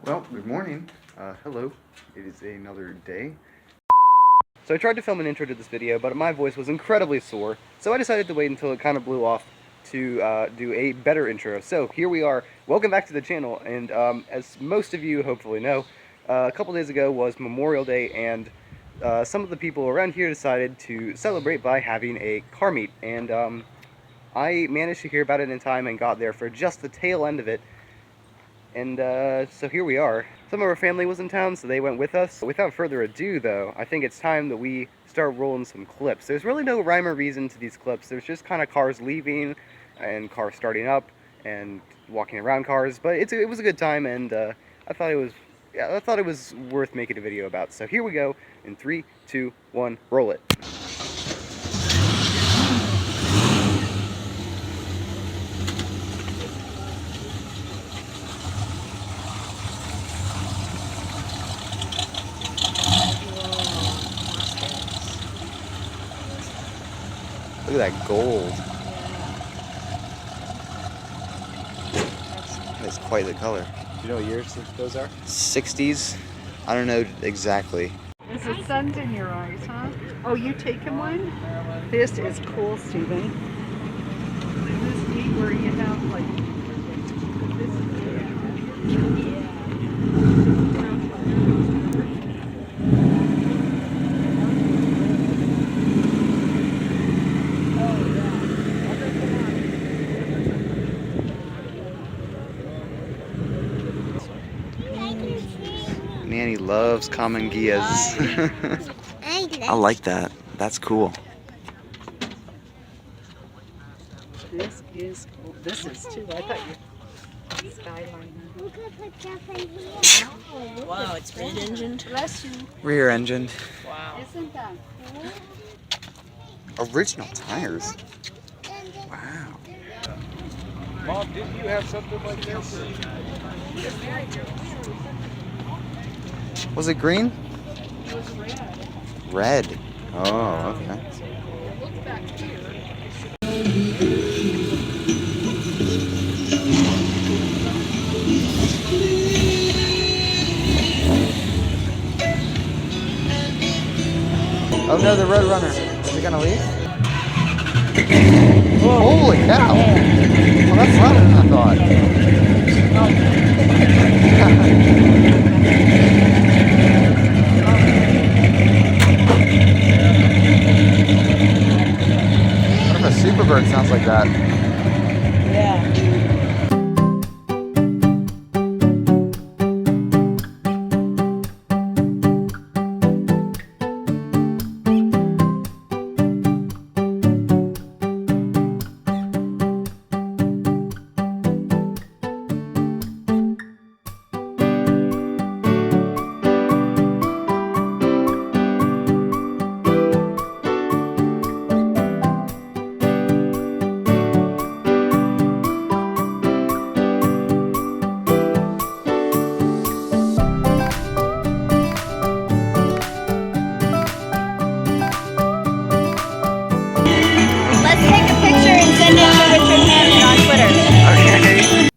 Well, good morning. Hello. It is another day. So I tried to film an intro to this video, but my voice was incredibly sore, so I decided to wait until it kind of blew off to do a better intro. So here we are. Welcome back to the channel, and as most of you hopefully know, a couple days ago was Memorial Day, and some of the people around here decided to celebrate by having a car meet, and I managed to hear about it in time and got there for just the tail end of it. And so here we are. Some of our family was in town, so they went with us. Without further ado, though, I think it's time that we start rolling some clips. There's really no rhyme or reason to these clips. There's just kind of cars leaving and cars starting up and walking around cars. But it was a good time, and I thought it was worth making a video about. So here we go. In 3, 2, 1, roll it. Look at that gold. That's quite the color. Do you know what years those are? 60s? I don't know exactly. Is the sun's in your eyes, huh? Oh, you taking one? This is cool, Stephen. Isn't this neat where you have like this is Nanny loves common guias. I like that. That's cool. This is cool. This is too. I thought you skyline. Wow, it's rear engined. Bless you. Rear engined. Wow. Isn't that cool? Original tires. Wow. Mom, didn't you have something like this? Was it green? It was red. Red. Oh, okay. Look back here. Oh no, the Roadrunner. Is it gonna leave? Holy cow! Well, that's louder than I thought. What if a Superbird sounds like that? Yeah.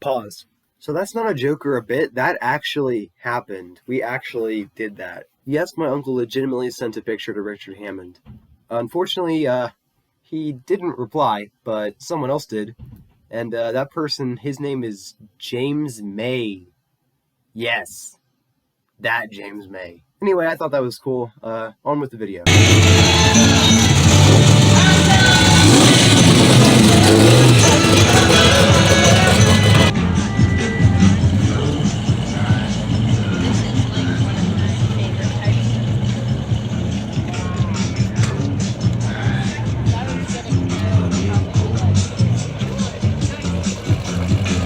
Pause. So that's not a joke or a bit. That actually happened. We actually did that. Yes, my uncle legitimately sent a picture to Richard Hammond. Unfortunately, he didn't reply, but someone else did. And that person, his name is James May. Yes, that James May. Anyway, I thought that was cool. On with the video.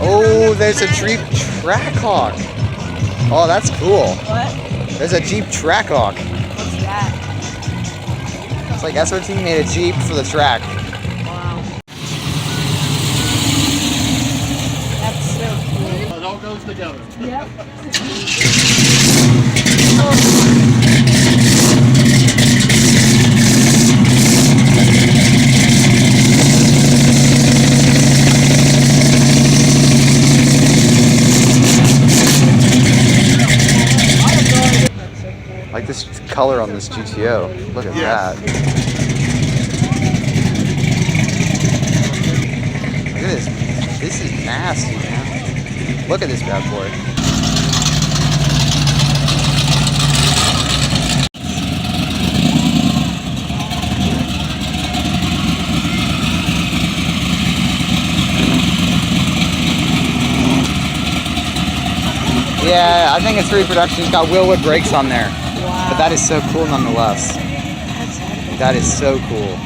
Oh, there's a Jeep Trackhawk. Oh, that's cool. What? There's a Jeep Trackhawk. What's that? It's like SOT made a Jeep for the track. Wow. That's so cool. It all goes together. Yep. this color on this GTO. Look at that. Look at this. This is nasty, man. Look at this bad boy. Yeah, I think it's reproduction. It's got wheelwood brakes on there. Wow. But that is so cool nonetheless. That is so cool.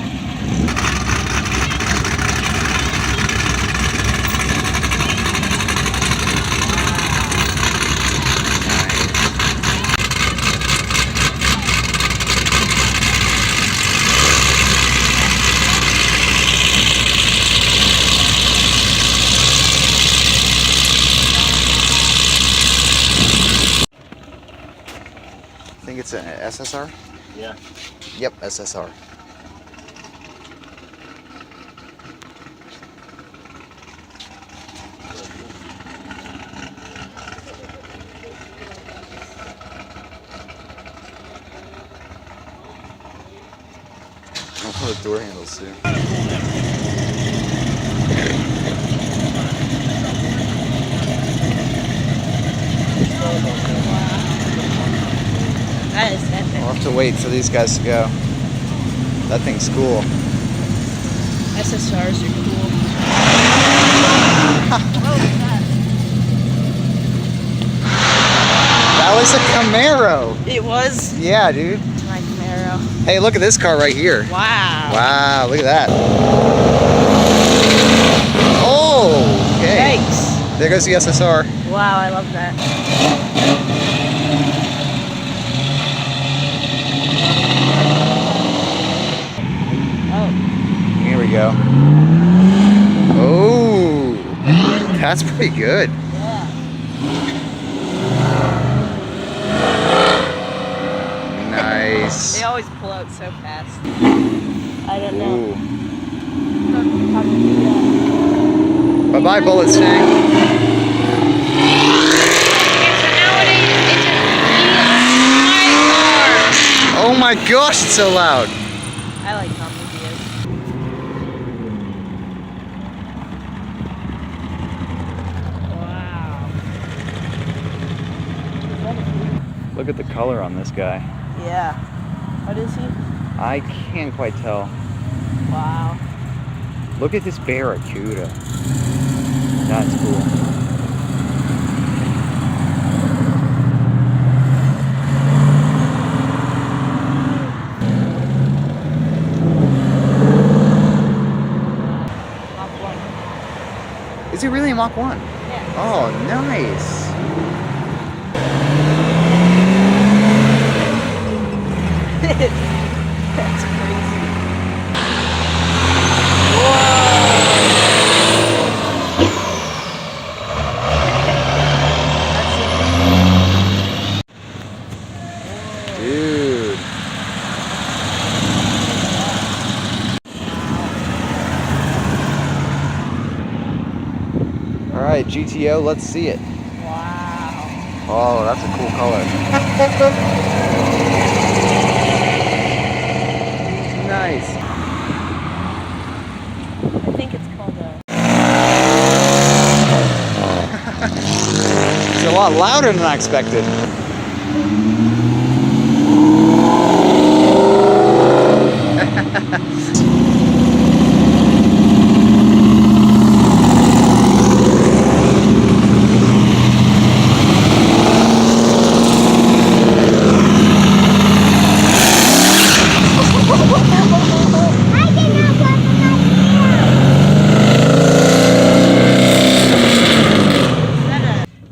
I think it's an SSR? Yeah. Yep, SSR. Oh, the door handles too. That is epic. We'll have to wait for these guys to go. That thing's cool. SSRs are cool. That was a Camaro. It was Yeah, dude. my Camaro. Hey, look at this car right here. Wow. Wow, look at that. Oh, okay. Yikes. There goes the SSR. Wow, I love that. Oh. Here we go. Oh, that's pretty good. Yeah. Nice. They always pull out so fast. I don't know Ooh. how to do that. Bye-bye, Bullet Stang. Oh my gosh, it's so loud. I like Tommy Diaz. Wow. Look at the color on this guy. Yeah. What is he? I can't quite tell. Wow. Look at this Barracuda. That's cool. Mach 1. Is it really a Mach 1? Yeah. Oh, nice. That's crazy. Dude. All right, GTO, let's see it. Wow. Oh, that's a cool color. Nice. I think it's called a... It's a lot louder than I expected.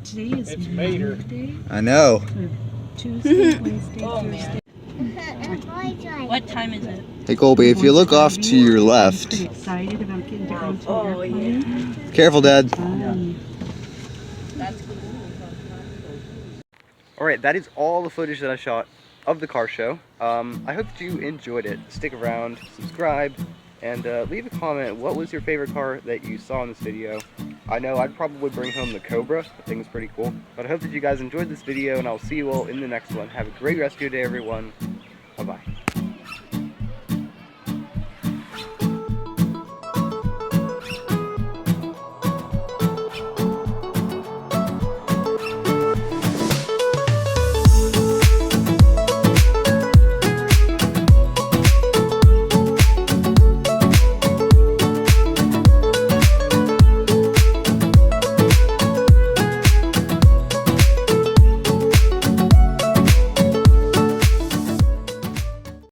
Today is It's Mater. Monday, I know. Tuesday, Wednesday, Oh, Thursday. What time is it? Hey Colby, if you look off to your I'm left. pretty excited about getting to go to Oh, an yeah. airplane. Careful, Dad. That's cool. Alright, that is all the footage that I shot of the car show. I hope you enjoyed it. Stick around, subscribe, and leave a comment. What was your favorite car that you saw in this video? I know I'd probably bring home the Cobra. I think it's pretty cool. But I hope that you guys enjoyed this video, and I'll see you all in the next one. Have a great rest of your day, everyone. Bye-bye.